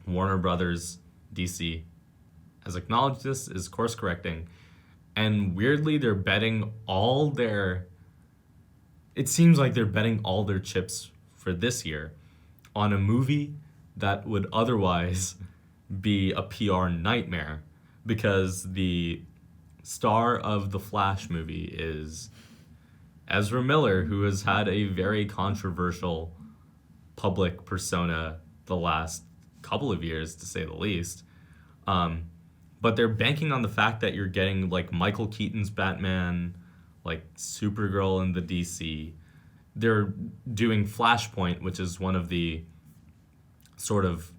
Warner Brothers, DC, has acknowledged this, is course correcting, and weirdly they're betting all their. It seems like they're betting all their chips for this year on a movie that would otherwise be a PR nightmare, because the star of the Flash movie is Ezra Miller, who has had a very controversial public persona the last couple of years, to say the least. But they're banking on the fact that you're getting like Michael Keaton's Batman, like Supergirl in the DC. They're doing Flashpoint, which is one of the sort of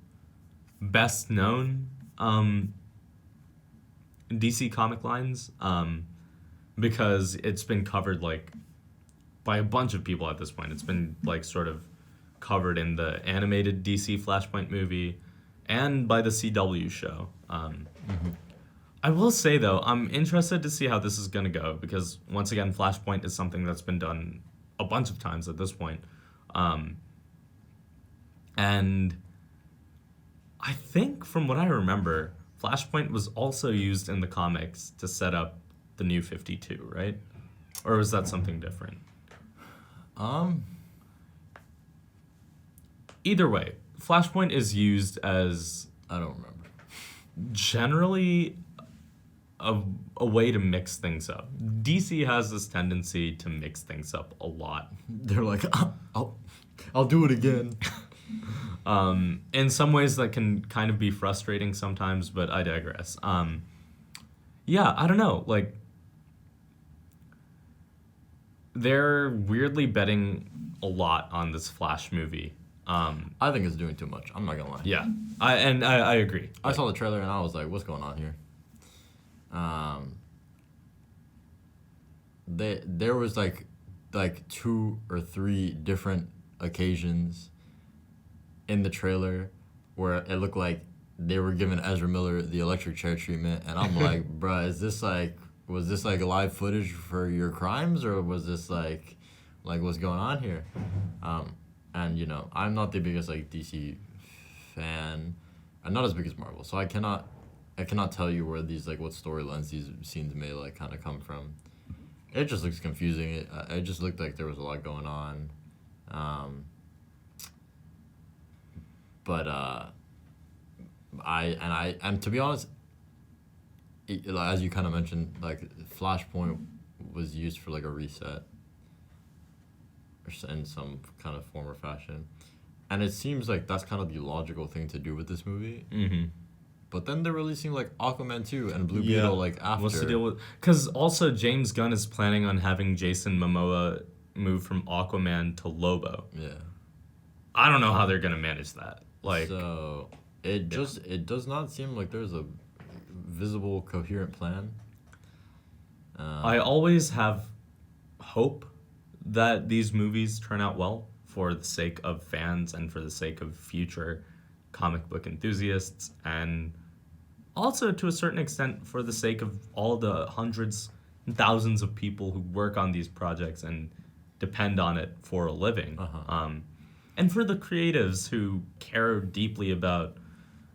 best known DC comic lines, because it's been covered like by a bunch of people at this point. It's been like sort of covered in the animated DC Flashpoint movie and by the CW show. I will say though, I'm interested to see how this is gonna go, because once again, Flashpoint is something that's been done a bunch of times at this point. And I think from what I remember, Flashpoint was also used in the comics to set up the New 52, right? Or was that something different? Either way, Flashpoint is used as, I don't remember, generally a way to mix things up. DC has this tendency to mix things up a lot. They're like, I'll do it again. In some ways that can kind of be frustrating sometimes, but I digress. Yeah, I don't know. Like, they're weirdly betting a lot on this Flash movie. I think it's doing too much. I'm not gonna lie. Yeah, I agree. I saw the trailer and I was like, what's going on here? There was like 2 or 3 different occasions in the trailer where it looked like they were giving Ezra Miller the electric chair treatment, and I'm like, bruh, was this like live footage for your crimes, or was this like what's going on here? And you know, I'm not the biggest like DC fan. I'm not as big as Marvel, so I cannot tell you where these like what storylines these scenes may like kind of come from. It just looks confusing. It just looked like there was a lot going on. But and to be honest, as you kind of mentioned, like Flashpoint was used for like a reset, or in some kind of form or fashion, and it seems like that's kind of the logical thing to do with this movie. Mm-hmm. But then they're releasing like Aquaman 2 and Blue Beetle like after. What's the deal with? Because also James Gunn is planning on having Jason Momoa move from Aquaman to Lobo. Yeah. I don't know how they're gonna manage that. Like, so it does not seem like there's a visible, coherent plan. I always have hope that these movies turn out well for the sake of fans and for the sake of future comic book enthusiasts, and also to a certain extent for the sake of all the hundreds, thousands of people who work on these projects and depend on it for a living. And for the creatives who care deeply about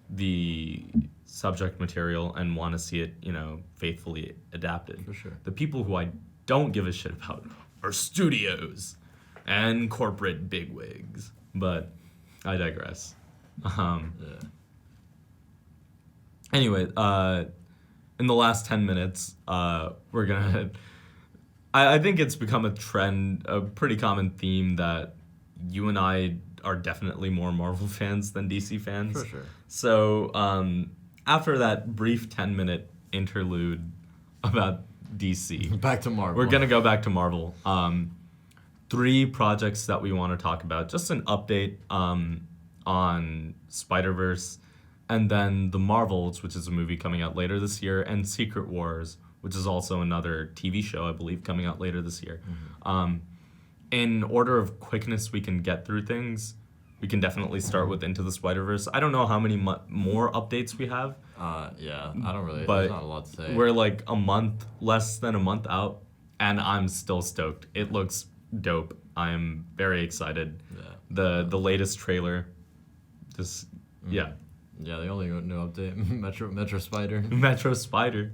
the subject material and want to see it, faithfully adapted. For sure. The people who I don't give a shit about are studios and corporate bigwigs. But I digress. Anyway, in the last 10 minutes, we're gonna... I think it's become a trend, a pretty common theme that you and I are definitely more Marvel fans than DC fans. For sure. So after that brief 10-minute interlude about DC... Back to Marvel. We're going to go back to Marvel. 3 projects that we want to talk about. Just an update on Spiderverse, and then The Marvels, which is a movie coming out later this year, and Secret Wars, which is also another TV show, I believe, coming out later this year. In order of quickness we can get through things, we can definitely start with Into the Spider-Verse. I don't know how many more updates we have. Yeah, I don't really, but there's not a lot to say. We're like less than a month out, and I'm still stoked. It looks dope. I am very excited. Yeah. The latest trailer, just, yeah. Yeah, the only new update, Metro Spider. Metro Spider.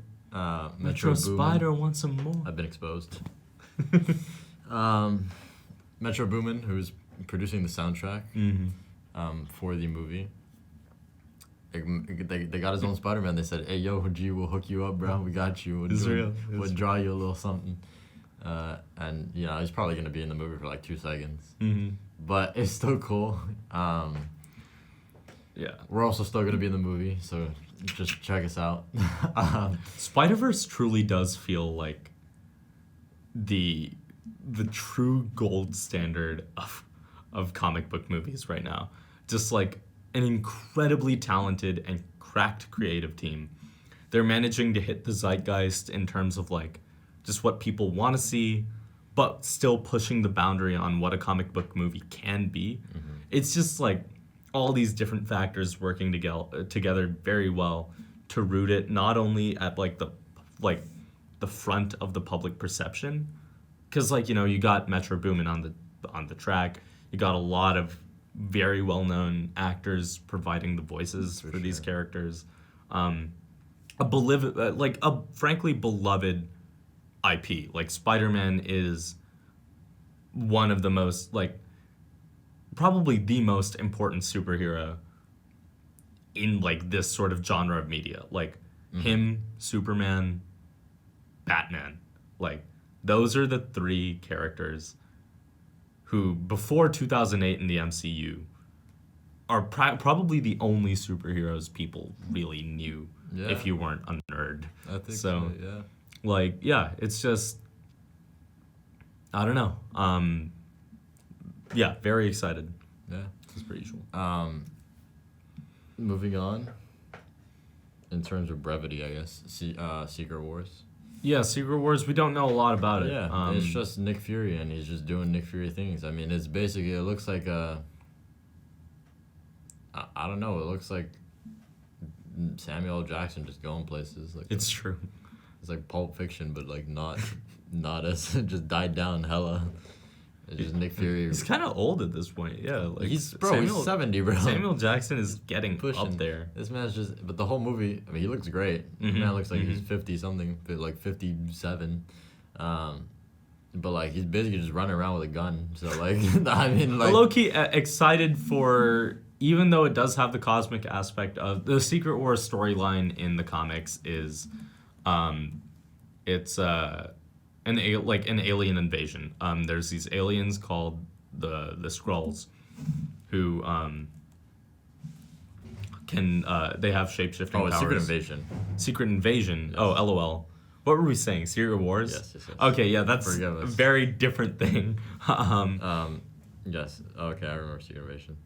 Metro Spider wants some more. I've been exposed. Metro Boomin, who's producing the soundtrack for the movie. They got his own Spider-Man. They said, "Hey, yo, G, we'll hook you up, bro. We got you. We'll draw you a little something." And he's probably gonna be in the movie for like 2 seconds. But it's still cool. Yeah. We're also still gonna be in the movie, so just check us out. Spider-Verse truly does feel like the true gold standard of comic book movies right now. Just like an incredibly talented and cracked creative team. They're managing to hit the zeitgeist in terms of like just what people want to see, but still pushing the boundary on what a comic book movie can be. It's just like all these different factors working together very well to root it not only at the front of the public perception, because you got Metro Boomin on the track, you got a lot of very well known actors providing the voices for these characters, a frankly beloved IP. Like Spider-Man is one of the most probably the most important superhero in this sort of genre of media. Him, Superman, Batman. Those are the 3 characters who, before 2008 in the MCU, are probably the only superheroes people really knew if you weren't a nerd. I think so, yeah. It's just, I don't know. Yeah, very excited. Yeah. It's pretty cool. Moving on, in terms of brevity, I guess, Secret Wars. Yeah, Secret Wars, we don't know a lot about it. Yeah, it's just Nick Fury, and he's just doing Nick Fury things. I mean, it's basically, it looks like I don't know, it looks like Samuel L. Jackson just going places. It's true. It's like Pulp Fiction, but not as, just died down hella. It's just Nick Fury. He's kind of old at this point, yeah. He's 70, bro. Samuel Jackson is getting up there. This man's but the whole movie, I mean, he looks great. The man looks like he's 50-something, 57. But, he's basically just running around with a gun. So, I mean, low-key excited for, even though it does have the cosmic aspect of, the Secret Wars storyline in the comics is, it's, an alien invasion. There's these aliens called the Skrulls, who they have shape-shifting powers. Secret Invasion. Secret Invasion. Yes. Oh, LOL. What were we saying? Secret Wars? Yes. Okay, yeah, that's a very different thing. Yes. Okay, I remember Secret Invasion.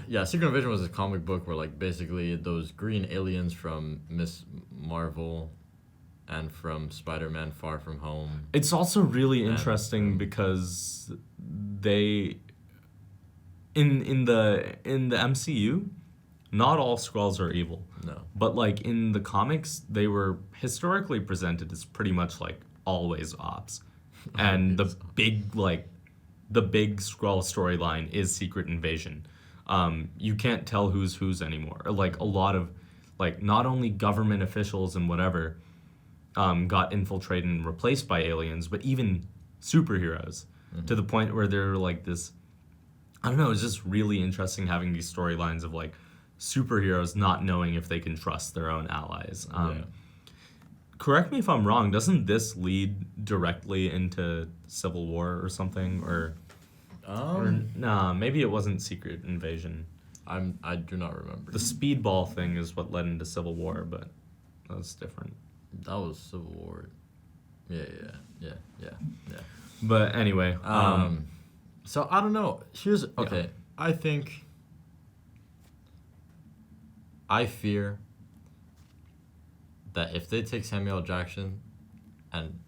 Yeah, Secret Invasion was a comic book where basically those green aliens from Miss Marvel and from Spider-Man Far From Home. It's also really interesting because they in the MCU, not all Skrulls are evil. No. But like in the comics, they were historically presented as pretty much like always ops. And the big Skrull storyline is Secret Invasion. You can't tell who's anymore. Or, like a lot of like not only government officials and whatever got infiltrated and replaced by aliens, but even superheroes to the point where they're like this. I don't know. It's just really interesting having these storylines of like superheroes not knowing if they can trust their own allies. Correct me if I'm wrong. Doesn't this lead directly into Civil War or something? Or nah, maybe it wasn't Secret Invasion. I do not remember. The speedball thing is what led into Civil War, but that's different. That was Civil War. Yeah. But anyway, so I don't know. Okay. Yeah. I fear that if they take Samuel Jackson and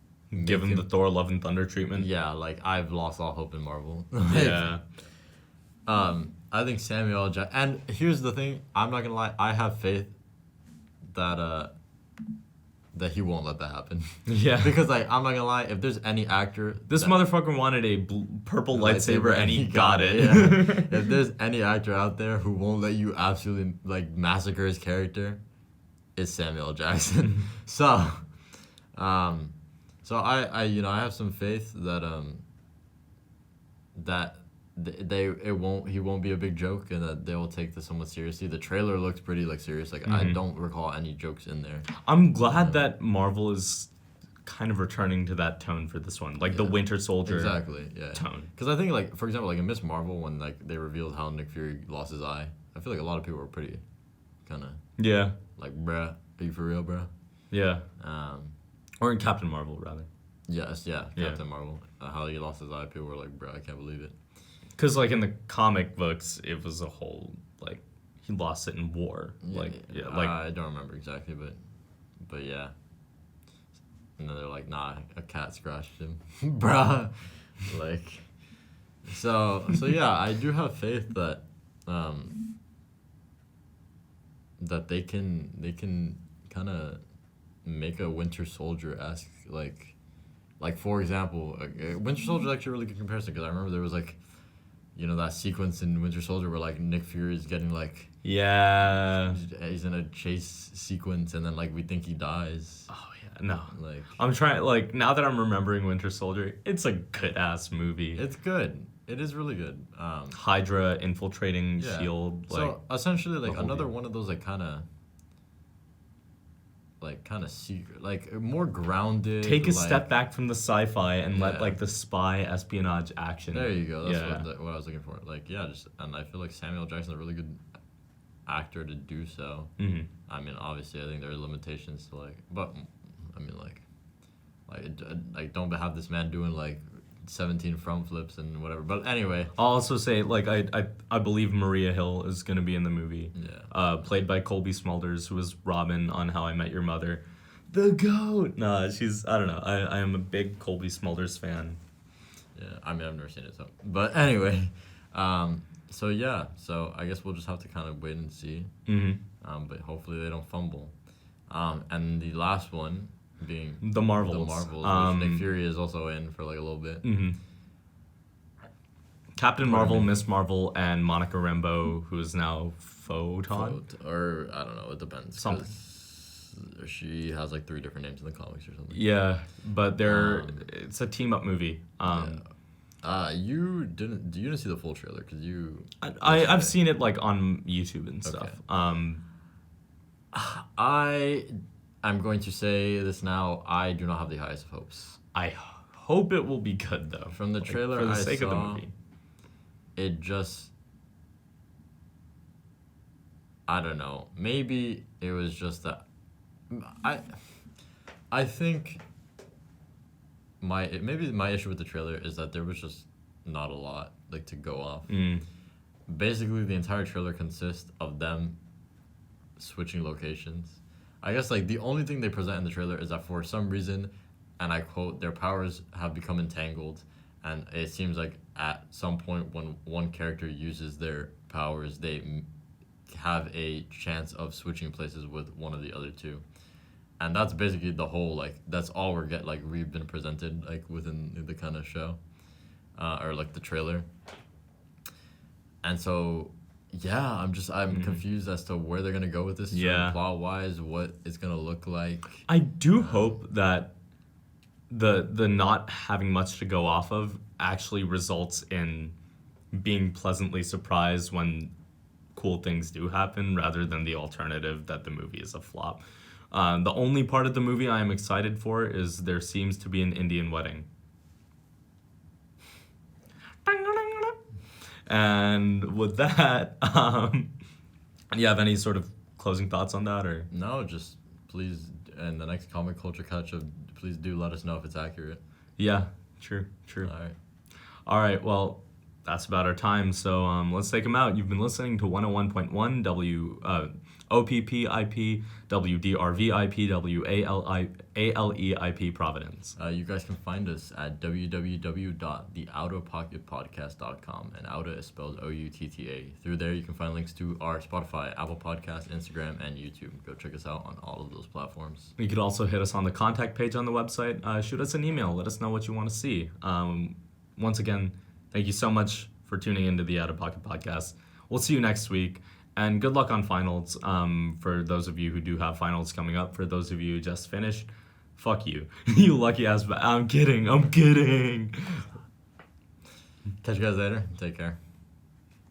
give him the Thor Love and Thunder treatment. Yeah, like I've lost all hope in Marvel. Yeah. I think Samuel Jackson, and here's the thing, I'm not gonna lie, I have faith that he won't let that happen. Yeah. Because like I'm not gonna lie, if there's any actor, this motherfucker wanted a purple lightsaber and he got it. Yeah. If there's any actor out there who won't let you absolutely like massacre his character, it's Samuel Jackson. So I have some faith that he won't be a big joke and that they will take this somewhat seriously. The trailer looks pretty like serious. Like I don't recall any jokes in there. I'm glad that Marvel is kind of returning to that tone for this one, like the Winter Soldier tone. Because I think like for example like in Miss Marvel when like they revealed how Nick Fury lost his eye, I feel like a lot of people were pretty kind of like bruh, are you for real, bruh? Yeah. Or in Captain Marvel rather. Yes, Captain Marvel. How he lost his eye, people were like, bruh, I can't believe it. Because, like, in the comic books, it was a whole, like, he lost it in war. I don't remember exactly, but yeah. And then they're like, nah, a cat scratched him. Bruh. Like, so yeah, I do have faith that, that they can kind of make a Winter Soldier-esque, like, for example, Winter Soldier is actually a really good comparison, because I remember there was, like, you know, that sequence in Winter Soldier where, like, Nick Fury is getting, like... Yeah. He's in a chase sequence, and then, like, we think he dies. Oh, yeah. No. Like... I'm trying... Like, now that I'm remembering Winter Soldier, it's a good-ass movie. It's good. It is really good. Hydra infiltrating S.H.I.E.L.D. Like, so, essentially, like, another one of those, like, kind of secret, like more grounded. Take a step back from the sci-fi and let like the spy espionage action. There you go. That's what I was looking for. Like and I feel like Samuel Jackson's a really good actor to do so. Mm-hmm. I mean, obviously, I think there are limitations to but I mean, like don't have this man doing like 17 front flips and whatever. But anyway, I'll also say like I believe Maria Hill is gonna be in the movie. Yeah. Played by Colby Smulders, who was Robin on How I Met Your Mother. The GOAT. Nah, I don't know. I am a big Colby Smulders fan. Yeah, I mean I've never seen it, but anyway, so I guess we'll just have to kind of wait and see. Mm-hmm. But hopefully they don't fumble. And the last one being The Marvels, which Nick Fury is also in for like a little bit. Mm-hmm. Captain Marvel, Miss Marvel, and Monica Rambeau, who is now Photon. Or I don't know, it depends. Something. She has like 3 different names in the comics or something. Yeah, but it's a team up movie. You didn't see the full trailer because I've seen it like on YouTube and stuff. I'm going to say this now. I do not have the highest of hopes. I hope it will be good though. From the trailer, for the sake of the movie, it just. I don't know. Maybe it was just that. I think. Maybe my issue with the trailer is that there was just not a lot like to go off. Basically, the entire trailer consists of them switching locations. I guess like the only thing they present in the trailer is that for some reason, and I quote, their powers have become entangled, and it seems like at some point when one character uses their powers, they have a chance of switching places with one of the other two. And that's basically the whole, like, that's all we've been presented, like, within the kind of show, or, like, the trailer. And so, yeah, I'm confused as to where they're going to go with this, plot-wise, what it's going to look like. I do hope that the not having much to go off of actually results in being pleasantly surprised when cool things do happen, rather than the alternative that the movie is a flop. The only part of the movie I am excited for is there seems to be an Indian wedding. And with that, do you have any sort of closing thoughts on that, or? No, just please, in the next comic culture catch-up, please do let us know if it's accurate. Yeah, true. All right, well, that's about our time, so let's take them out. You've been listening to 101.1 OPPIP, WDRVIP, WALEIP Providence. You guys can find us at www.theoutapocketpodcast.com, and Outta is spelled Outta. Through there, you can find links to our Spotify, Apple Podcasts, Instagram, and YouTube. Go check us out on all of those platforms. You could also hit us on the contact page on the website. Shoot us an email. Let us know what you want to see. Once again, thank you so much for tuning into the Out of Pocket Podcast. We'll see you next week. And good luck on finals. For those of you who do have finals coming up. For those of you who just finished, fuck you. You lucky ass. I'm kidding. Catch you guys later. Take care.